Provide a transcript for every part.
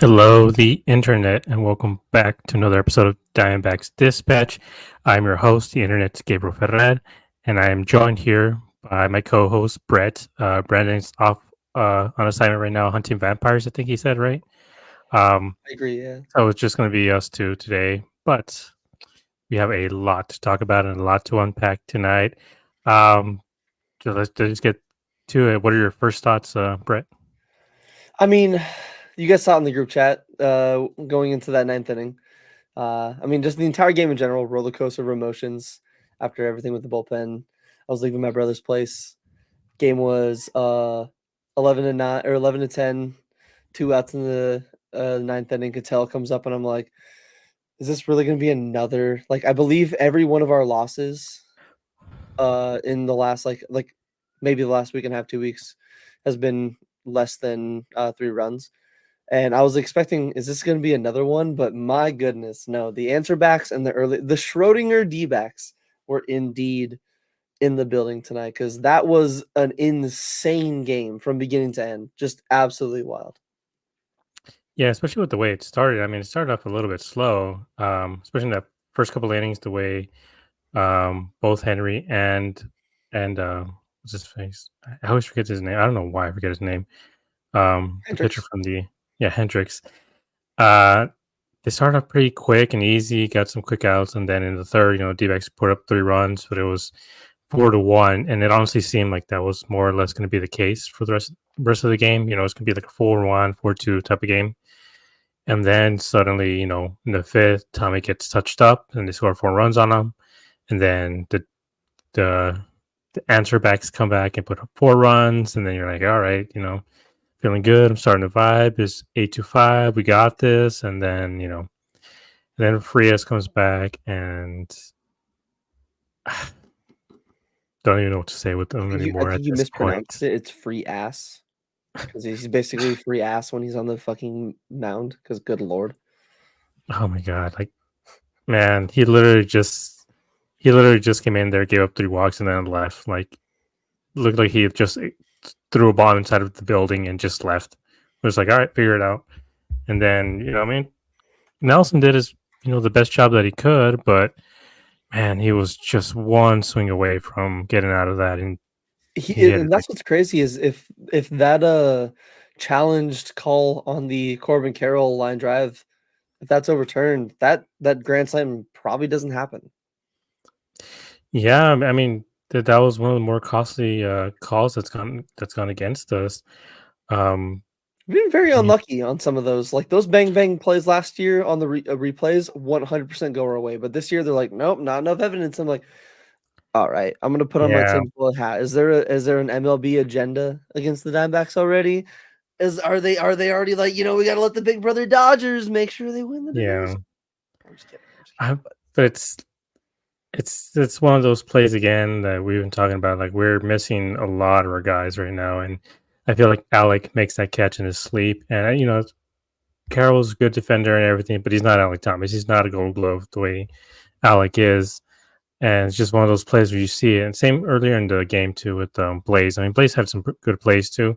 Hello, the internet, and welcome back to another episode of Diamondbacks Dispatch. I'm your host, the internet's Gabriel Ferrer, and I am joined here by my co-host Brett. Brandon's off on assignment right now, hunting vampires. I think he said right. I agree, yeah. So it's just going to be us two today, but we have a lot to talk about and a lot to unpack tonight. Um, so let's just get to it. What are your first thoughts, Brett? I mean, you guys saw it in the group chat going into that ninth inning. Just the entire game in general, roller coaster of emotions after everything with the bullpen. I was leaving my brother's place. Game was 11-9 or 11-10, 2 outs in the ninth inning. Cattell comes up and I'm like, is this really going to be another? Like, I believe every one of our losses in the last like maybe the last week and a half, 2 weeks has been less than 3 runs. And I was expecting, is this going to be another one? But my goodness, no. The answer backs and the Schrodinger D backs were indeed in the building tonight because that was an insane game from beginning to end. Just absolutely wild. Yeah, especially with the way it started. I mean, it started off a little bit slow, especially in that first couple innings. The way both Henry and what's his face? I always forget his name. I don't know why I forget his name. The pitcher Hendricks. from Hendricks. Uh, they started off pretty quick and easy. Got some quick outs, and then in the third, D-backs put up 3 runs, but it was 4-1, and it honestly seemed like that was more or less going to be the case for the rest of the game. It's going to be like a 4-1, 4-2 type of game. And then suddenly, in the fifth, Tommy gets touched up and they score 4 runs on him. And then the answer backs come back and put up 4 runs. And then you're like, all right, feeling good. I'm starting to vibe. It's 8-5. We got this. And then Frias comes back and don't even know what to say with them I anymore at think you this mispronounced point. it. It's free ass because he's basically free ass when he's on the fucking mound. Because good lord. Oh my God. Like, man, he literally just came in there, gave up 3 walks, and then left. Like, looked like he just threw a bomb inside of the building and just left. It was like, all right, figure it out. And then, Nelson did the best job that he could, but man, he was just one swing away from getting out of that. And he hit it And like, that's what's crazy is if that challenged call on the Corbin Carroll line drive, if that's overturned, that grand slam probably doesn't happen. yeah, I mean, that was one of the more costly calls that's gone against us. Um, We've been very I mean, unlucky on some of those. Like those bang bang plays last year on the replays, 100% go our way. But this year they're like, nope, not enough evidence. I'm like, all right, I'm gonna put on my yeah, tinfoil hat. Is there an MLB agenda against the Diamondbacks already? Are they already like, we gotta let the big brother Dodgers make sure they win the yeah. division? I'm just kidding. I'm just kidding. I, but it's one of those plays again that we've been talking about. Like, we're missing a lot of our guys right now, and I feel like Alec makes that catch in his sleep. And Carroll's a good defender and everything, but he's not Alec Thomas. He's not a Gold Glove the way Alec is. And it's just one of those plays where you see it. And same earlier in the game too with Blaze. I mean, Blaze had some good plays too,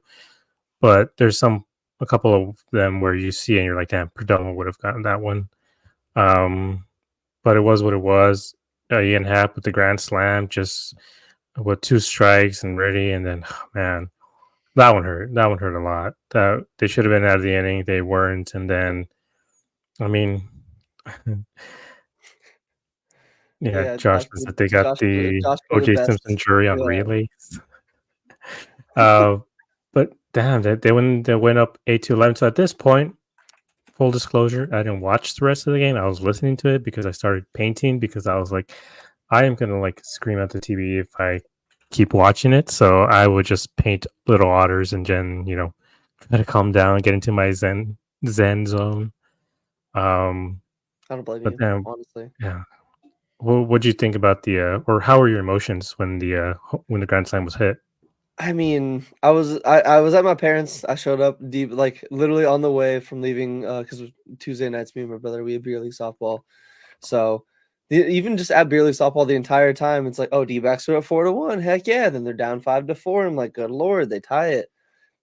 but there's a couple of them where you see and you're like, damn, Perdomo would have gotten that one. Um, but it was what it was. Ian Happ with the grand slam, just with 2 strikes and ready, and then man, that one hurt. That one hurt a lot. That they should have been out of the inning. They weren't, and then I mean, yeah, Yeah, Josh was that they got the Josh played the OJ best. Simpson jury on Yeah. relays. Uh, but damn, they went up 8-11. So at this point, full disclosure, I didn't watch the rest of the game. I was listening to it because I started painting because I was like, I am gonna like scream at the TV if I keep watching it. So I would just paint little otters and then try to calm down, get into my zen zone. Um, I don't blame but you, then honestly. yeah, what do you think about or how were your emotions when the grand slam was hit? I mean, I was at my parents'. I showed up deep, like literally on the way from leaving, because Tuesday nights, me and my brother, we had beer league softball. So even just at beer league softball the entire time, it's like, oh, D-backs are at 4-1. Heck yeah! Then they're down 5-4. I'm like, good lord, they tie it.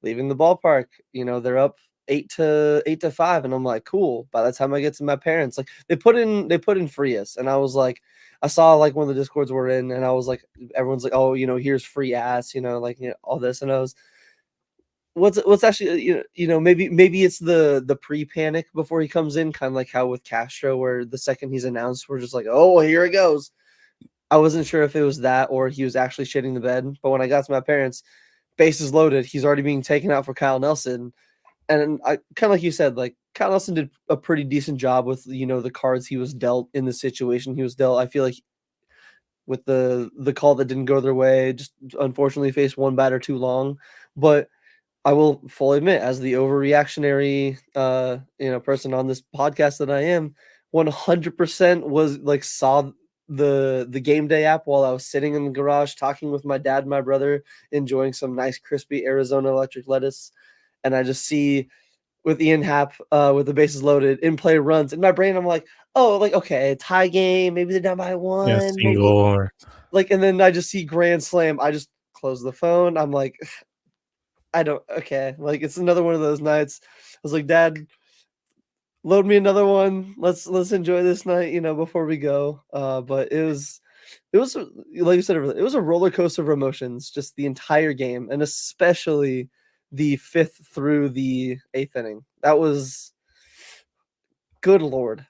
Leaving the ballpark, they're up 8 to 5, and I'm like, cool. By the time I get to my parents, like they put in Frias, and I was like, I saw like one of the discords we're in, and I was like, everyone's like, oh, here's free ass, like all this, and I was, what's actually, maybe it's the pre-panic before he comes in, kind of like how with Castro, where the second he's announced, we're just like, oh, here it goes. I wasn't sure if it was that or he was actually shitting the bed, but when I got to my parents, bases loaded, he's already being taken out for Kyle Nelson. And I kind of like you said, like Kyle Nelson did a pretty decent job with the cards he was dealt in the situation he was dealt. I feel like with the call that didn't go their way, just unfortunately faced one batter too long. But I will fully admit, as the overreactionary person on this podcast that I am, 100% was like saw the game day app while I was sitting in the garage talking with my dad and my brother, enjoying some nice crispy Arizona electric lettuce, and I just see with Ian Happ with the bases loaded in play runs in my brain. I'm like, oh, like okay, tie game, maybe they're down by Yeah, one, single maybe or like, and then I just see grand slam. I just close the phone. I'm like, I don't okay. Like it's another one of those nights. I was like, Dad, load me another one. Let's enjoy this night, before we go. But it was like you said, it was a roller coaster of emotions, just the entire game, and especially the fifth through the eighth inning. That was good lord.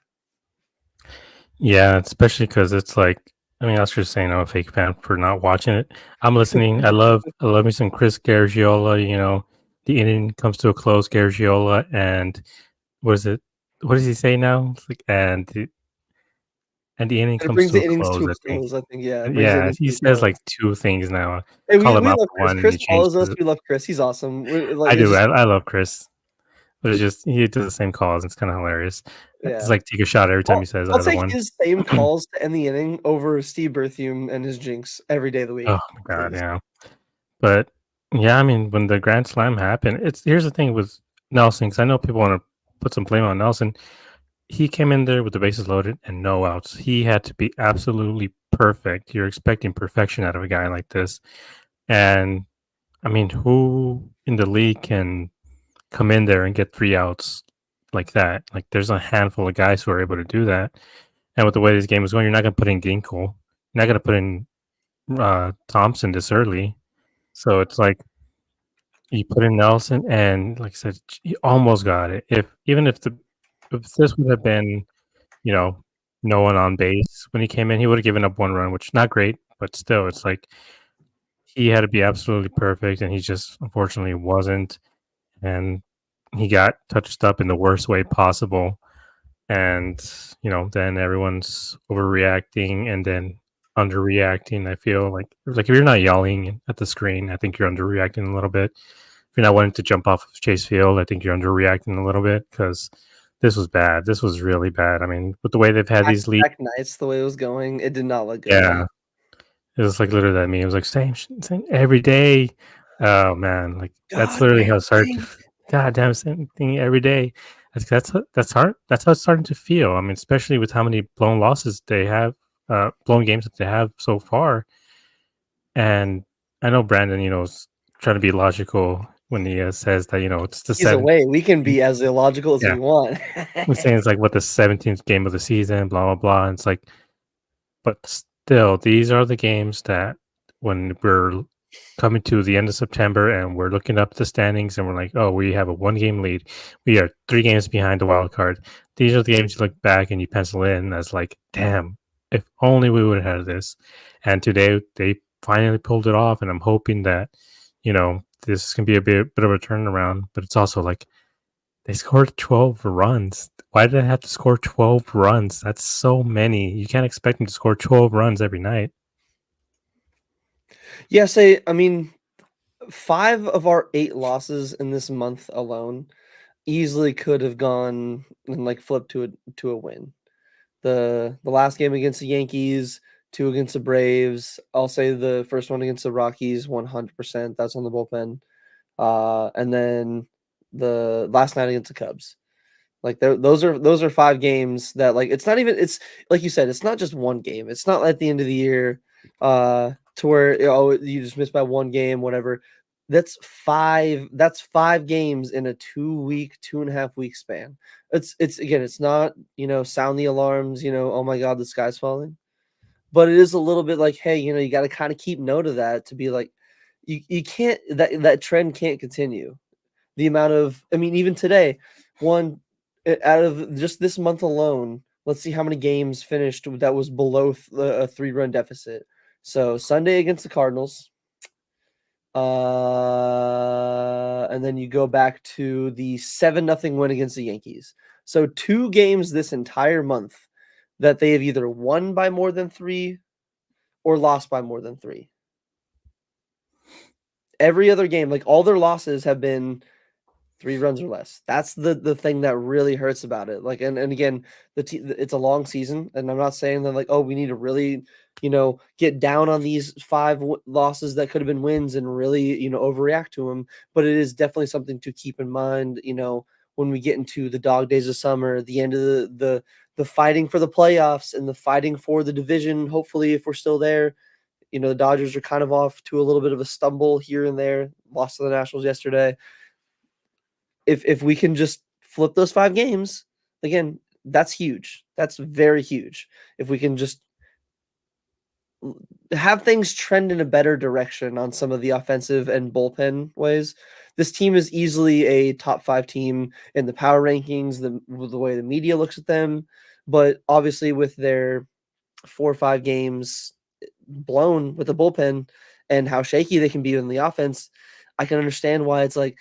yeah, especially because it's like, I mean, I was just saying I'm a fake fan for not watching it. I'm listening. I love me some Chris Gargiola. The inning comes to a close, Gargiola, and what is it? What does he say now? It's like, and the inning And it comes brings to the a innings to close, a I think. close. I think yeah, it brings the Yeah, innings he to a says close. like two things now. Hey, we Call him we out love for Chris. one, and Chris he follows changes us. it. We love Chris. He's awesome. Like I it's do. just I love Chris, but it's just he does the same calls. It's kind of hilarious. It's yeah. like take a shot every time I'll he says I'll either take one. his same calls to end the inning over Steve Berthium and his jinx every day of the week, Oh my god, please. yeah. But yeah, I mean, when the grand slam happened, it's here's the thing with Nelson, because I know people want to put some blame on Nelson. He came in there with the bases loaded and no outs. He had to be absolutely perfect. You're expecting perfection out of a guy like this, and I mean, who in the league can come in there and get three outs like that? Like, there's a handful of guys who are able to do that. And with the way this game is going, you're not going to put in Ginkle. You're not going to put in Thompson this early. So it's like you put in Nelson, and like I said, he almost got it. If this would have been, you know, no one on base when he came in, he would have given up one run, which is not great, but still, it's like he had to be absolutely perfect, and he just unfortunately wasn't. And he got touched up in the worst way possible. And, then everyone's overreacting and then underreacting. I feel like if you're not yelling at the screen, I think you're underreacting a little bit. If you're not wanting to jump off of Chase Field, I think you're underreacting a little bit because this was bad. This was really bad. I mean, with the way they've had Back these to leads, back nights, the way it was going, it did not look good, yeah, man. it was like literally that meme. It was like same every day. Oh man, like that's God literally damn how it started. thing. God damn, same thing every day. That's hard. That's how it's starting to feel. I mean, especially with how many blown losses they have, blown games that they have so far. And I know Brandon, is trying to be logical when he says that it's the He's seventh. away. We can be as illogical as Yeah, we want. we're saying it's like what the 17th game of the season, blah blah blah. And it's like, but still, these are the games that when we're coming to the end of September and we're looking up the standings and we're like, oh, we have a 1 game lead. We are 3 games behind the wild card. These are the games you look back and you pencil in as like, damn, if only we would have had this. And today they finally pulled it off. And I'm hoping that, this can be a bit of a turnaround. But it's also like they scored 12 runs. Why did they have to score 12 runs? That's so many. You can't expect them to score 12 runs every night. Yeah, I mean, 5 of our 8 losses in this month alone easily could have gone and, like, flipped to a win. The last game against the Yankees, 2 against the Braves. I'll say the first one against the Rockies, 100%, that's on the bullpen. And then the last night against the Cubs. Like those are 5 games that like it's not even it's like you said, it's not just one game. It's not at the end of the year to where you just missed by one game, whatever. That's 5 games in a 2-week, 2.5-week span. It's again, it's not, sound the alarms, "Oh my god, the sky's falling." But it is a little bit like, hey, you gotta kinda keep note of that to be like, you can't that trend can't continue. The amount of I mean, even today, one out of just this month alone, let's see how many games finished that was below a 3-run deficit. So, Sunday against the Cardinals, and then you go back to the 7-0 win against the Yankees. So 2 games this entire month that they have either won by more than 3 or lost by more than 3. Every other game, like, all their losses have been 3 runs or less. That's the thing that really hurts about it. Like, and again, it's a long season, and I'm not saying that like, oh, we need to really, get down on these 5 losses that could have been wins and really, overreact to them. But it is definitely something to keep in mind. When we get into the dog days of summer, the end of the fighting for the playoffs and the fighting for the division. Hopefully, if we're still there, the Dodgers are kind of off to a little bit of a stumble here and there. Lost to the Nationals yesterday. If we can just flip those 5 games, again, that's huge. That's very huge. If we can just have things trend in a better direction on some of the offensive and bullpen ways, this team is easily a top 5 team in the power rankings, the way the media looks at them. But obviously, with their 4 or 5 games blown with the bullpen and how shaky they can be in the offense, I can understand why it's like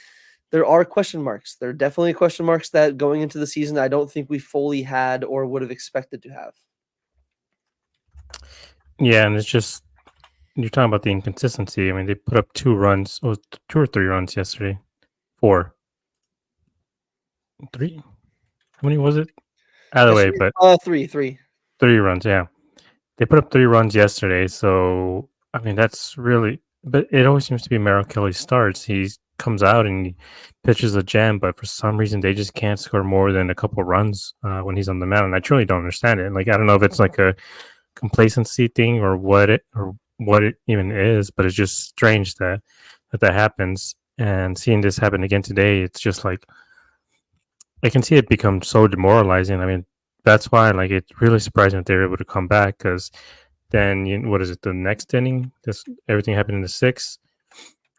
there are question marks. There are definitely question marks that going into the season I don't think we fully had or would have expected to have. Yeah, and it's just you're talking about the inconsistency. I mean, they put up 2 runs, 2 or 3 runs yesterday. 4, 3. How many was it? Either way, Yesterday, but 3. 3 runs. Yeah, they put up 3 runs yesterday. So I mean, that's really. But it always seems to be Merrill Kelly starts. He comes out and he pitches a gem, but for some reason they just can't score more than a couple runs when he's on the mound. And I truly don't understand it. Like I don't know if it's like a complacency thing or what it even is, but it's just strange that happens. And seeing this happen again today, it's just like I can see it become so demoralizing. I mean, that's why like it's really surprising that they're able to come back because then what is it? The next inning, this everything happened in the sixth.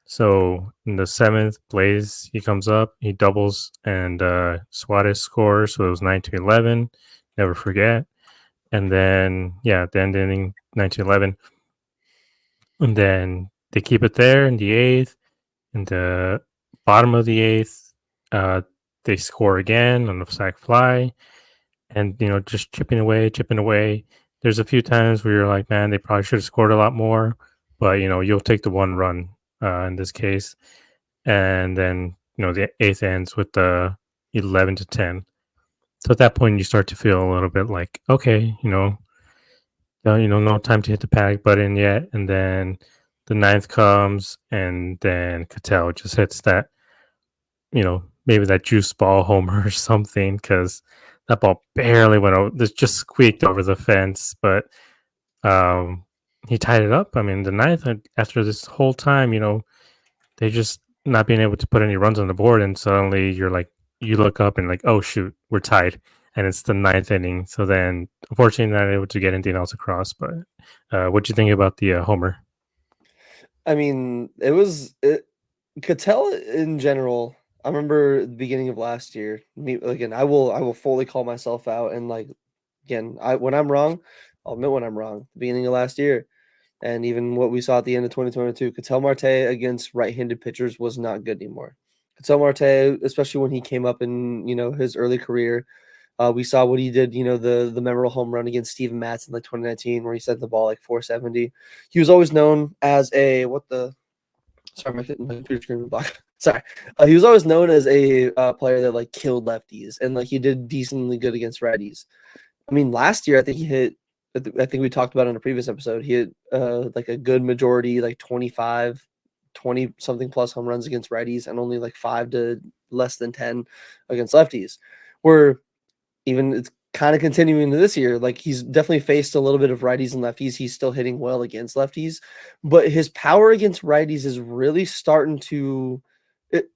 So in the seventh, Blaze he comes up, he doubles, and Suarez scores. So it was 9-11. Never forget. And then yeah, the end inning 9-11, and then they keep it there in the eighth. In the bottom of the eighth, uh, they score again on the sac fly, and just chipping away, chipping away. There's a few times where you're like, man, they probably should have scored a lot more, but you'll take the 1 run in this case, and then the eighth ends with the 11-10. So at that point, you start to feel a little bit like, okay, no time to hit the panic button yet. And then the ninth comes, and then Cattell just hits that, maybe that juice ball homer or something, because that ball barely went over, just squeaked over the fence. But he tied it up. I mean, the ninth, after this whole time, they just not being able to put any runs on the board, and suddenly you look up and like, oh shoot, we're tied, and it's the ninth inning. So then, unfortunately, not able to get anything else across. But what do you think about the homer? I mean, Cattell in general. I remember the beginning of last year. Me again. I will fully call myself out and like again. When I'm wrong, I'll admit when I'm wrong. Beginning of last year, and even what we saw at the end of 2022, Cattell Marte against right-handed pitchers was not good anymore. Cattell Marte, especially when he came up in his early career, we saw what he did. The memorable home run against Steven Matz in like 2019, where he sent the ball like 470. He was always known as a what the sorry my computer screen blocked. Sorry, he was always known as a player that like killed lefties and like he did decently good against righties. I mean, last year I think he hit. I think we talked about in a previous episode. He hit like a good majority, like 25, 20 something plus home runs against righties, and only like 5 to less than 10 against lefties. Where even kind of continuing into this year, like he's definitely faced a little bit of righties and lefties. He's still hitting well against lefties, but his power against righties is really starting to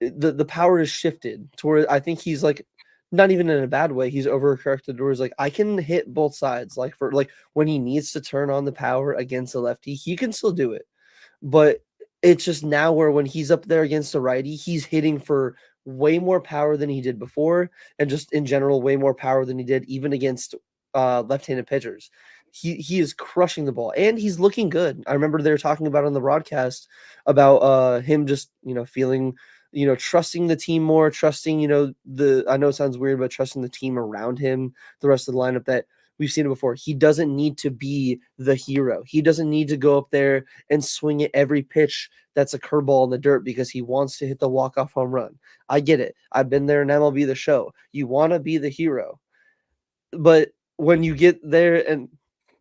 the power has shifted to where I think he's like not even in a bad way. He's overcorrected where he's like I can hit both sides. Like for like when he needs to turn on the power against a lefty, he can still do it. But it's just now where when he's up there against a righty, he's hitting for way more power than he did before, and just in general, way more power than he did even against left-handed pitchers. He is crushing the ball, and he's looking good. I remember they were talking about on the broadcast about him just feeling trusting the team more, trusting the I know it sounds weird, but trusting the team around him, the rest of the lineup that we've seen it before. He doesn't need to be the hero. He doesn't need to go up there and swing at every pitch that's a curveball in the dirt because he wants to hit the walk-off home run. I get it. I've been there in MLB The Show. You want to be the hero. But when you get there and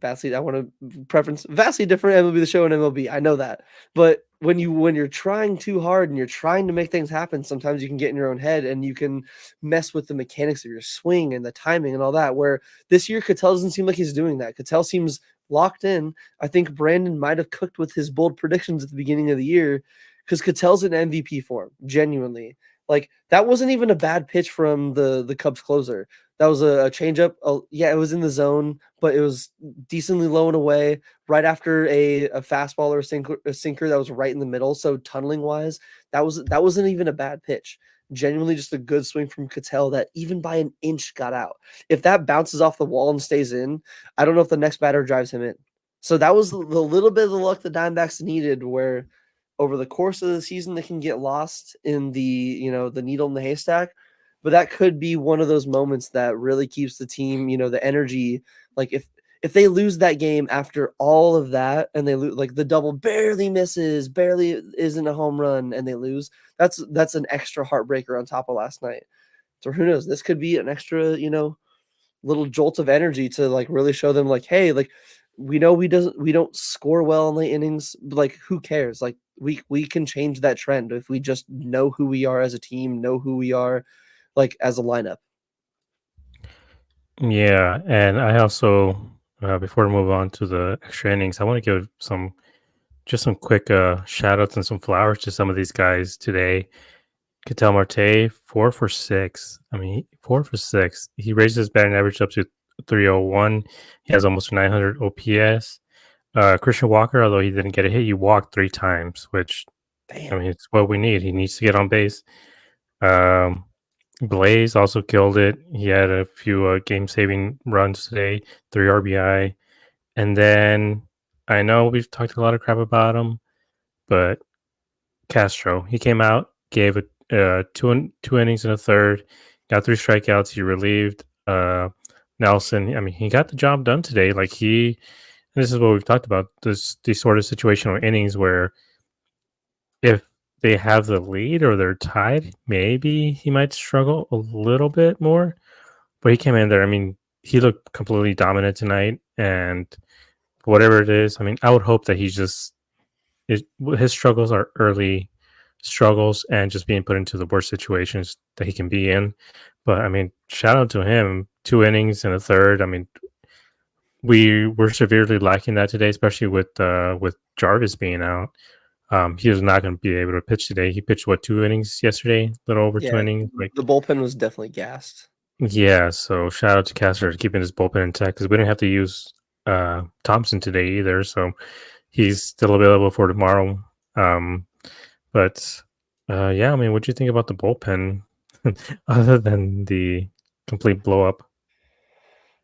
vastly, I want to preference vastly different MLB The Show and MLB. I know that. But when you're trying too hard and you're trying to make things happen, sometimes you can get in your own head and you can mess with the mechanics of your swing and the timing and all that. Where this year, Cattell doesn't seem like he's doing that. Cattell seems locked in. I think Brandon might have cooked with his bold predictions at the beginning of the year because Cattell's in MVP form, genuinely. Like that wasn't even a bad pitch from the Cubs closer. That was a changeup. Yeah, it was in the zone, but it was decently low and away right after a fastball or a sinker that was right in the middle. So tunneling wise, that wasn't even a bad pitch. Genuinely just a good swing from Cattell that even by an inch got out. If that bounces off the wall and stays in, I don't know if the next batter drives him in. So that was the little bit of the luck the Diamondbacks needed where over the course of the season they can get lost in the needle in the haystack, but that could be one of those moments that really keeps the team, the energy. Like if they lose that game after all of that and they lose, like the double barely misses, barely isn't a home run, and they lose, that's an extra heartbreaker on top of last night. So who knows? This could be an extra, little jolt of energy to like really show them like, hey, like we know we don't score well in late innings, but like who cares? Like we can change that trend if we just know who we are as a team, know who we are like as a lineup. Yeah, and I also before we move on to the extra innings, I want to give some quick shout outs and some flowers to some of these guys today. Ketel Marte, 4 for 6. I mean, 4 for 6. He raised his batting average up to 301. He has almost 900 OPS. Christian Walker, although he didn't get a hit, he walked 3 times, which I Damn. mean, it's what we need. He needs to get on base. Um, Blaze also killed it. He had a few game-saving runs today, 3 RBI. And then I know we've talked a lot of crap about him, but Castro, he came out, gave it two innings and a third, got 3 strikeouts. He relieved Nelson. I mean, he got the job done today. Like this is what we've talked about. These sort of situational innings where if they have the lead or they're tied, maybe he might struggle a little bit more. But he came in there. I mean, he looked completely dominant tonight, and whatever it is, I mean, I would hope that his struggles are early struggles and just being put into the worst situations that he can be in. But I mean, shout out to him. 2 innings and a third. I mean, we were severely lacking that today, especially with Jarvis being out. He was not going to be able to pitch today. He pitched 2 innings yesterday, a little over two Yeah, innings. Like, the bullpen was definitely gassed. yeah. So shout out to Caster for keeping his bullpen intact because we didn't have to use Thompson today either. So he's still available for tomorrow. But yeah, I mean, what do you think about the bullpen other than the complete blow up?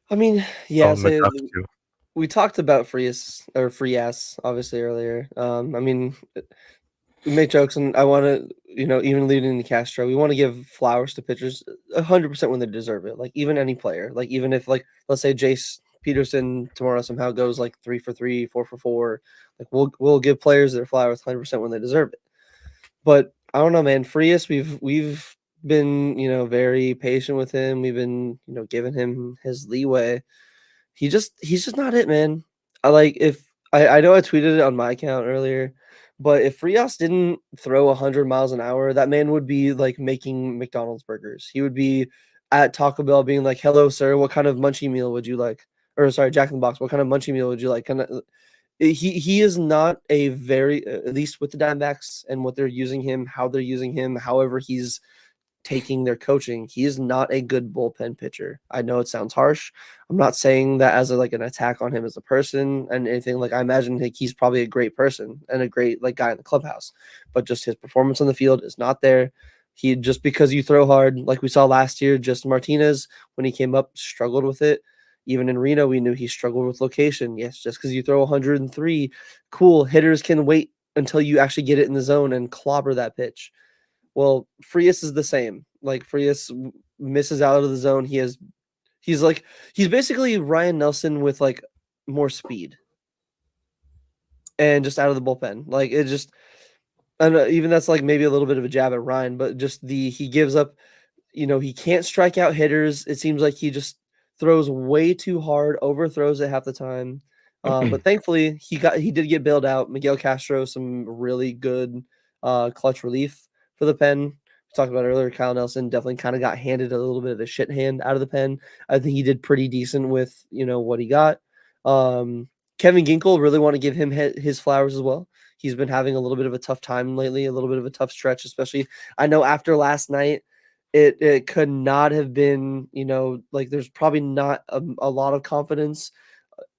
I mean, Oh, yeah, so McDuff too. we talked about Frias obviously earlier. I mean, we make jokes, and I want to, even leading to Castro, we want to give flowers to pitchers 100% when they deserve it. Like even any player, like even if like let's say Jace Peterson tomorrow somehow goes like 3 for 3, 4 for 4, like we'll give players their flowers 100% when they deserve it. But I don't know, man. Frias, we've been very patient with him. We've been giving him his leeway. He's just not it, man. I like if I know I tweeted it on my account earlier, but if Frias didn't throw 100 miles an hour, that man would be like making McDonald's burgers. He would be at Taco Bell being like, "Hello, sir, what kind of munchie meal would you like?" Or sorry, Jack in the Box, "What kind of munchie meal would you like?" He is not a very at least with the Diamondbacks and what they're using him, how they're using him, however he's taking their coaching. He is not a good bullpen pitcher. I know it sounds harsh. I'm not saying that as like an attack on him as a person and anything. Like I imagine like, he's probably a great person and a great like guy in the clubhouse, but just his performance on the field is not there. He just because you throw hard, like we saw last year, just Martinez when he came up struggled with it. Even in Reno, we knew he struggled with location. Yes, just because you throw 103, cool. Hitters can wait until you actually get it in the zone and clobber that pitch. Well, Frias is the same. Like Frias misses out of the zone. He's basically Ryan Nelson with like more speed and just out of the bullpen. Like it just I know even that's like maybe a little bit of a jab at Ryan, but just he gives up, he can't strike out hitters. It seems like he just throws way too hard, overthrows it half the time. But thankfully he did get bailed out. Miguel Castro, some really good clutch relief for the pen. We talked about earlier, Kyle Nelson definitely kind of got handed a little bit of a shit hand out of the pen. I think he did pretty decent with what he got. Kevin Ginkel, really want to give him his flowers as well. He's been having a little bit of a tough time lately, a little bit of a tough stretch, especially I know after last night it could not have been, like there's probably not a lot of confidence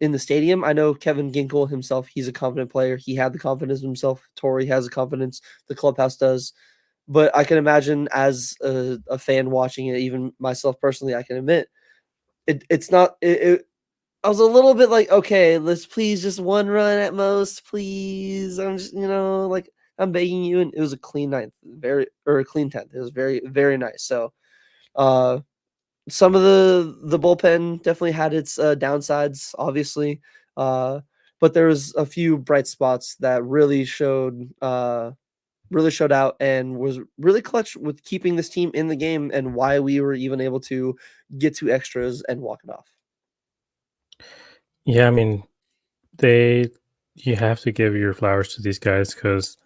in the stadium. I know Kevin Ginkel himself, he's a confident player. He had the confidence himself. Torrey has the confidence. The clubhouse does. But I can imagine as a fan watching it, even myself personally, I can admit it's not. I was a little bit like, okay, let's please just one run at most, please. I'm just, like I'm begging you, and it was a clean ninth, a clean 10th. It was very, very nice. So, uh, some of the bullpen definitely had its downsides, obviously, uh, but there was a few bright spots that really showed out and was really clutch with keeping this team in the game and why we were even able to get to extras and walk it off. Yeah, I mean, they you have to give your flowers to these guys because,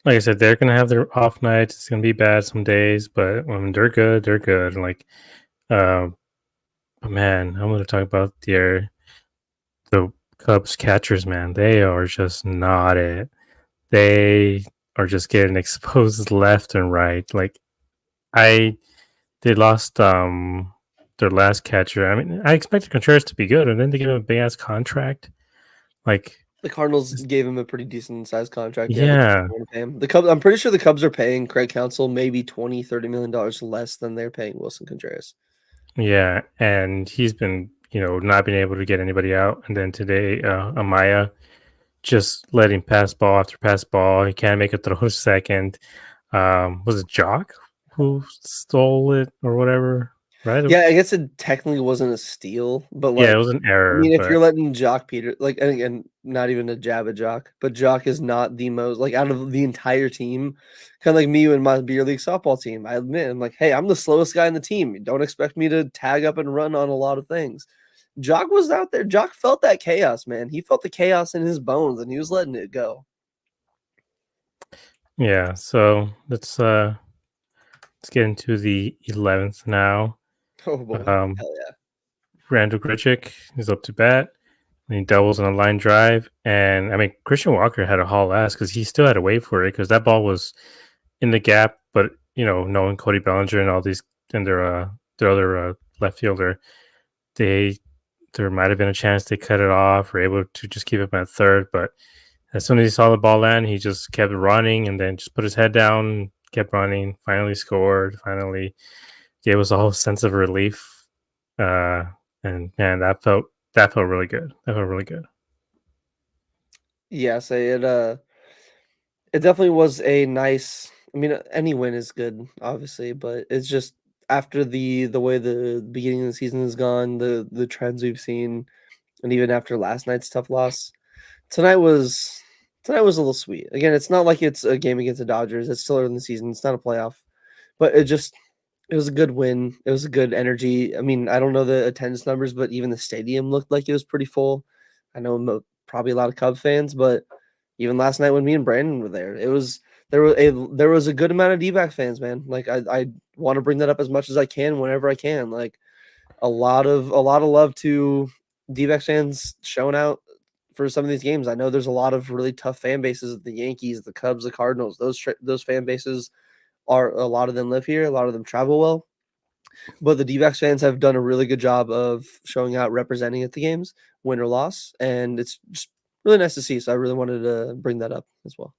like I said, they're gonna have their off nights. It's gonna be bad some days, but when they're good, they're good. Like, um, man, I'm gonna talk about the Cubs catchers, man. They are just not it. They are just getting exposed left and right. Like I they lost their last catcher. I mean, I expected Contreras to be good, and then they give him a big ass contract. Like, The Cardinals gave him a pretty decent sized contract. Yeah, they yeah, want to pay him. The Cubs, I'm pretty sure the Cubs are paying Craig Counsell maybe 20, $30 million less than they're paying Wilson Contreras. yeah, and he's been not being able to get anybody out. And then today, Amaya just letting pass ball after pass ball. He can't make a throw to second. Was it Jock who stole it or whatever? Right? Yeah, I guess it technically wasn't a steal, but Yeah, it like, was an I error, mean, if but you're letting Jock Peter, like, and again, not even a jab at Jock, but Jock is not the most, like, out of the entire team, kind of like me and my beer league softball team. I admit, I'm like, hey, I'm the slowest guy in the team. Don't expect me to tag up and run on a lot of things. Jock was out there. Jock felt that chaos, man. He felt the chaos in his bones, and he was letting it go. yeah. So let's get into the 11th now. Oh boy, Um, hell yeah. Randall Grichuk is up to bat. And he doubles on a line drive, and I mean Christian Walker had a haul ass because he still had to wait for it because that ball was in the gap. But knowing Cody Bellinger and all these and their other left fielder, they there might have been a chance they cut it off or able to just keep him at third. But as soon as he saw the ball land, he just kept running and then just put his head down, kept running. Finally scored. Finally gave us a whole sense of relief. Uh, and man, that felt really good. That felt really good. Yes, it definitely was a nice. I mean, any win is good, obviously, but it's just after the way the beginning of the season has gone, the trends we've seen, and even after last night's tough loss, tonight was tonight was a little sweet. Again, it's not like it's a game against the Dodgers. It's still early in the season. It's not a playoff, but it was a good win. It was a good energy. I mean, I don't know the attendance numbers, but even the stadium looked like it was pretty full. I know probably a lot of Cub fans, but even last night when me and Brandon were there, there was a good amount of D-backs fans, man. Like I want to bring that up as much as I can whenever I can. Like a lot of love to D-backs fans showing out for some of these games. I know there's a lot of really tough fan bases, the Yankees, the Cubs, the Cardinals. Those fan bases are a lot of them live here, a lot of them travel well. But the D-backs fans have done a really good job of showing out, representing at the games, win or loss, and it's just really nice to see. So I really wanted to bring that up as well.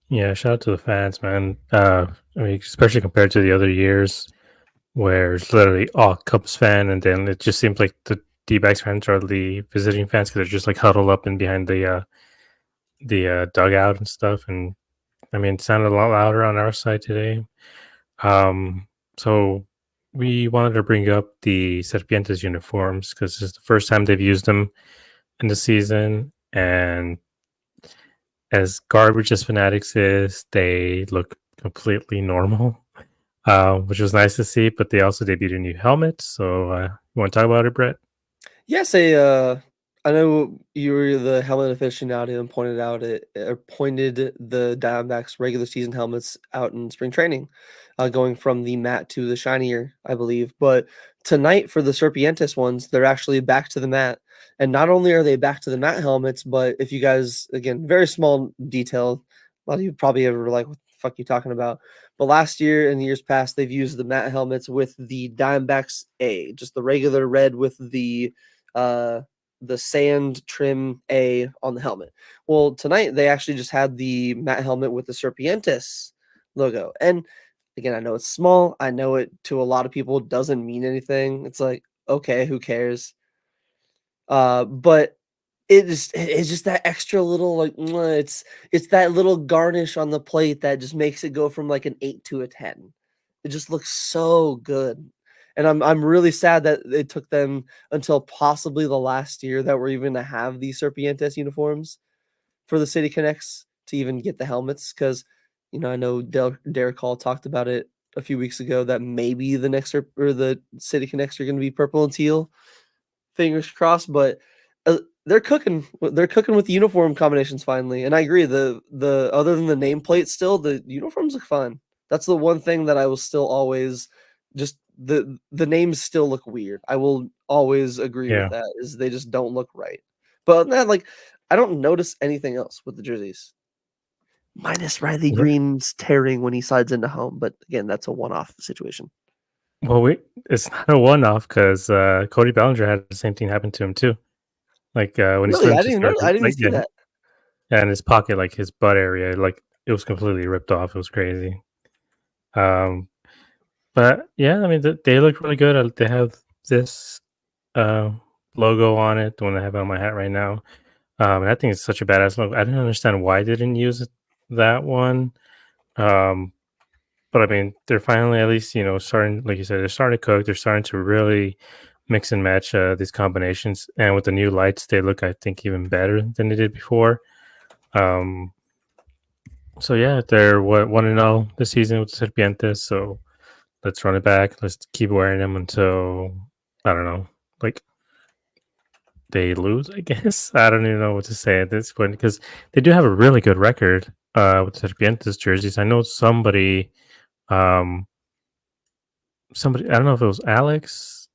Yeah, shout out to the fans, man. I mean, especially compared to the other years where it's literally all Cubs fan, and then it just seems like the D-backs fans are the visiting fans because they're just like huddled up and behind the dugout and stuff. And I mean, it sounded a lot louder on our side today. So we wanted to bring up the Serpientes uniforms because it's the first time they've used them in the season, and as garbage as Fanatics is, they look completely normal, which was nice to see. But they also debuted a new helmet. So you want to talk about it, Brett? Yes, I know you were the helmet aficionado and pointed out it or pointed the Diamondbacks regular season helmets out in spring training, going from the matte to the shinier, I believe. But tonight for the Serpientes ones, they're actually back to the matte. And not only are they back to the matte helmets, but if you guys, again, very small detail, a lot of you probably ever were like, what the fuck you talking about? But last year and the years past, they've used the matte helmets with the Diamondbacks A, just the regular red with uh, the sand trim A on the helmet. Well, tonight they actually just had the matte helmet with the Serpientes logo. And again, I know it's small. I know it to a lot of people doesn't mean anything. It's like, okay, who cares? But it's just that extra little like it's that little garnish on the plate that just makes it go from like an 8 to a 10. It just looks so good. And I'm really sad that it took them until possibly the last year that we're even to have these Serpientes uniforms for the City Connects to even get the helmets. Because I know Derek Hall talked about it a few weeks ago that maybe the next or the City Connects are going to be purple and teal. Fingers crossed, but they're cooking. They're cooking with the uniform combinations finally, and I agree. The other than the nameplate, still the uniforms look fun. That's the one thing that I will still always just the names still look weird. I will always agree with Yeah. that. Is they just don't look right. But that like I don't notice anything else with the jerseys. Minus Riley Yeah. Green's tearing when he slides into home, but again, that's a one-off situation. Well, it's not a one-off because Cody Bellinger had the same thing happen to him too. Like when he Really, slid I into didn't even third, know. I didn't even like see that. yeah, in his pocket, like his butt area, like it was completely ripped off. It was crazy. Um, but yeah, I mean they look really good. They have this uh logo on it, the one I have on my hat right now. And I think it's such a badass logo. I didn't understand why they didn't use that one. Um, but I mean, they're finally at least starting, like you said, they're starting to cook. They're starting to really mix and match these combinations, and with the new lights, they look, I think, even better than they did before. Um, so yeah, they're what 1-0 this season with the Serpientes. So let's run it back. Let's keep wearing them until I don't know, like they lose. I guess I don't even know what to say at this point because they do have a really good record with the Serpientes jerseys. I know um, somebody. I don't know if it was Alex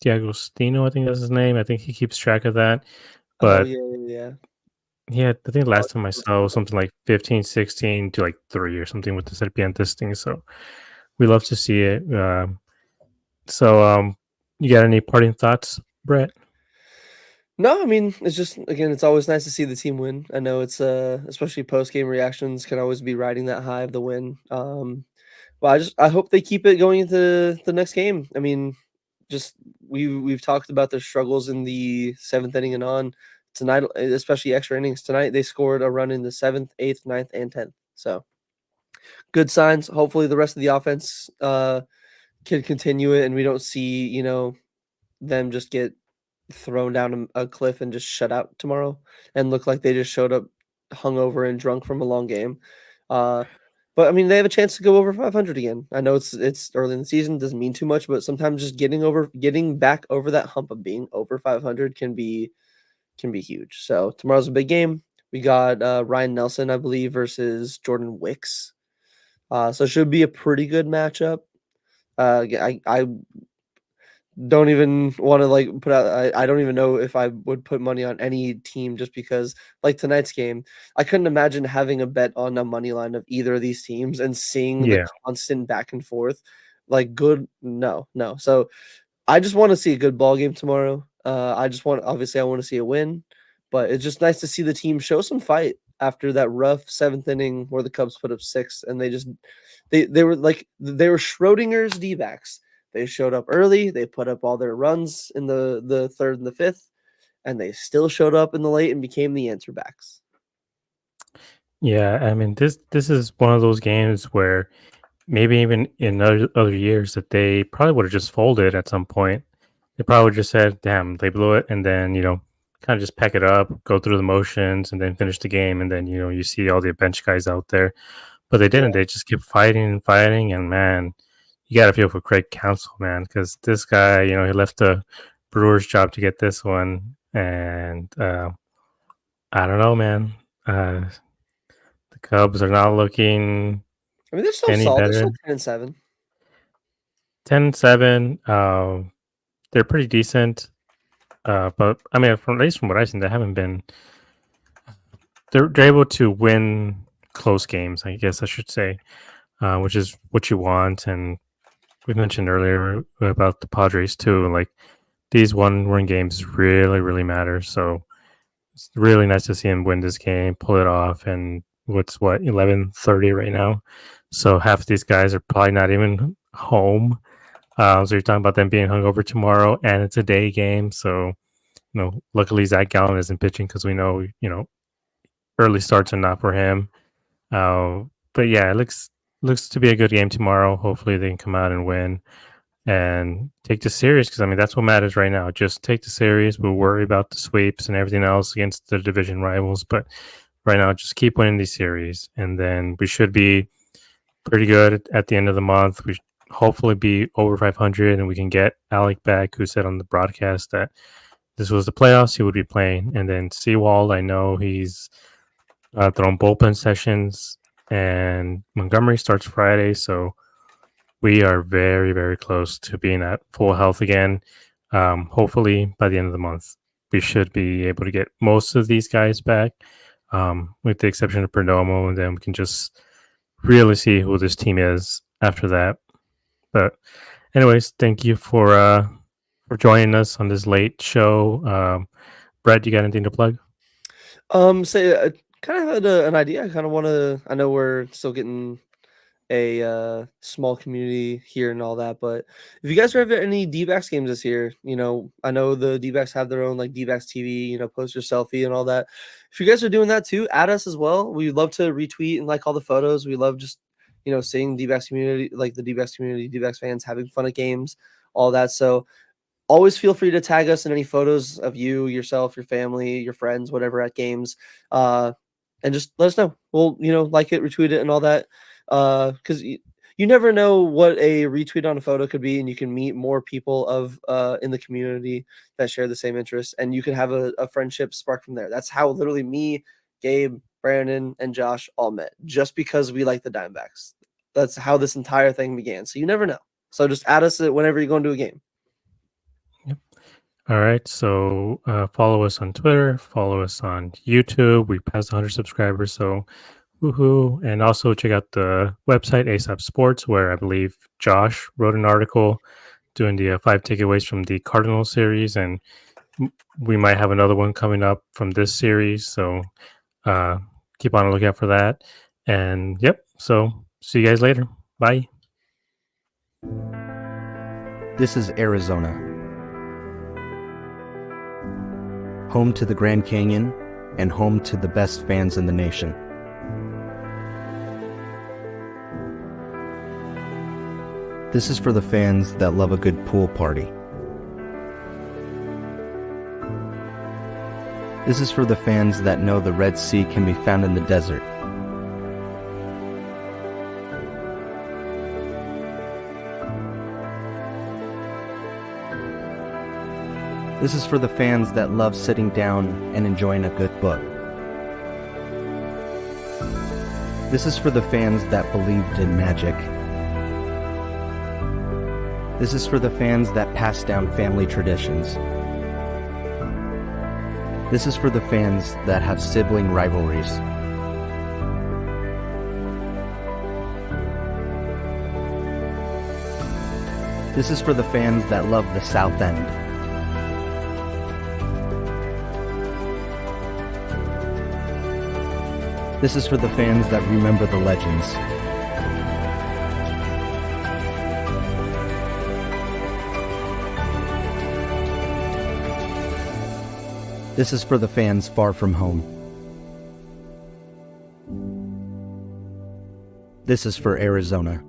Diagostino, I think that's his name. I think he keeps track of that. Oh But yeah, yeah, yeah. yeah, I think the Oh, last time I saw was something like 15, 16 to like 3 or something with the Serpientes thing. So we love to see it. So you got any parting thoughts, Brett? No, I mean, it's just again, it's always nice to see the team win. I know it's especially post game reactions can always be riding that high of the win. But I hope they keep it going into the next game. I mean, just we've talked about their struggles in the seventh inning and on tonight, especially extra innings. Tonight they scored a run in the seventh, eighth, ninth, and 10th. So good signs. Hopefully the rest of the offense can continue it and we don't see, them just get thrown down a cliff and just shut out tomorrow and look like they just showed up hungover and drunk from a long game. Uh, but I mean, they have a chance to go over 500 again. I know it's early in the season, doesn't mean too much, but sometimes just getting back over that hump of being over 500 can be huge. So tomorrow's a big game. We got Ryan Nelson, I believe, versus Jordan Wicks. So it should be a pretty good matchup. I don't even want to like put out. I don't even know if I would put money on any team just because like tonight's game, I couldn't imagine having a bet on a money line of either of these teams and seeing the Yeah. constant back and forth. Like good, no, no. So I just want to see a good ball game tomorrow. I just want, obviously, I want to see a win, but it's just nice to see the team show some fight after that rough seventh inning where the Cubs put up six, and they were like they were Schrodinger's D-backs. They showed up early. They put up all their runs in the third and the fifth, and they still showed up in the late and became the answer backs. Yeah, I mean this is one of those games where maybe even in other years that they probably would have just folded at some point. They probably just said, "Damn, they blew it," and then kind of just pack it up, go through the motions, and then finish the game. And then you see all the bench guys out there, but they didn't. Yeah. They just kept fighting and fighting. And man, you got to feel for Craig Counsell, man, because this guy, he left the Brewers job to get this one, and I don't know, man. The Cubs are not looking I mean, they're still any solid. They're better. still 10-7. 10-7. They're pretty decent. But I mean, at least from what I've seen, they haven't been. They're able to win close games, I guess I should say, which is what you want. And we mentioned earlier about the Padres too. Like these one-run games really, really matter. So it's really nice to see him win this game, pull it off, and what's 11:30 right now. So half of these guys are probably not even home. So you're talking about them being hungover tomorrow, and it's a day game. So luckily Zach Gallen isn't pitching because we know early starts are not for him. But yeah, it looks to be a good game tomorrow. Hopefully they can come out and win and take the series because I mean that's what matters right now. Just take the series. We'll worry about the sweeps and everything else against the division rivals, but right now just keep winning these series, and then we should be pretty good at the end of the month. We should hopefully be over 500, and we can get Alec back, who said on the broadcast that this was the playoffs, he would be playing. And then Seawald, I know he's thrown bullpen sessions, and Montgomery starts Friday, so we are very, very close to being at full health again. Hopefully, by the end of the month, we should be able to get most of these guys back, with the exception of Perdomo, and then we can just really see who this team is after that. But, anyways, thank you for joining us on this late show. Brett, you got anything to plug? So I kind of had an idea. I kind of want to. I know we're still getting a small community here and all that, but if you guys have any D-backs games this year, I know the D-backs have their own like D-backs TV, post your selfie and all that. If you guys are doing that too, add us as well. We'd love to retweet and like all the photos. We love just seeing D-backs community, like the D-backs community, D-backs fans having fun at games, all that. So always feel free to tag us in any photos of you, yourself, your family, your friends, whatever at games. And just let us know. We'll, like it, retweet it and all that. Because you never know what a retweet on a photo could be, and you can meet more people of in the community that share the same interests, and you can have a friendship spark from there. That's how literally me, Gabe, Brandon, and Josh all met, just because we like the Diamondbacks. That's how this entire thing began. So you never know. So just add us whenever you go into a game. Yep. All right. So follow us on Twitter, follow us on YouTube. We passed 100 subscribers, so woohoo. And also check out the website, ASAP Sports, where I believe Josh wrote an article doing the 5 takeaways from the Cardinal series. And we might have another one coming up from this series. So keep on a lookout for that. And yep. So see you guys later. Bye. This is Arizona, home to the Grand Canyon and home to the best fans in the nation. This is for the fans that love a good pool party. This is for the fans that know the Red Sea can be found in the desert. This is for the fans that love sitting down and enjoying a good book. This is for the fans that believed in magic. This is for the fans that passed down family traditions. This is for the fans that have sibling rivalries. This is for the fans that love the South End. This is for the fans that remember the legends. This is for the fans far from home. This is for Arizona.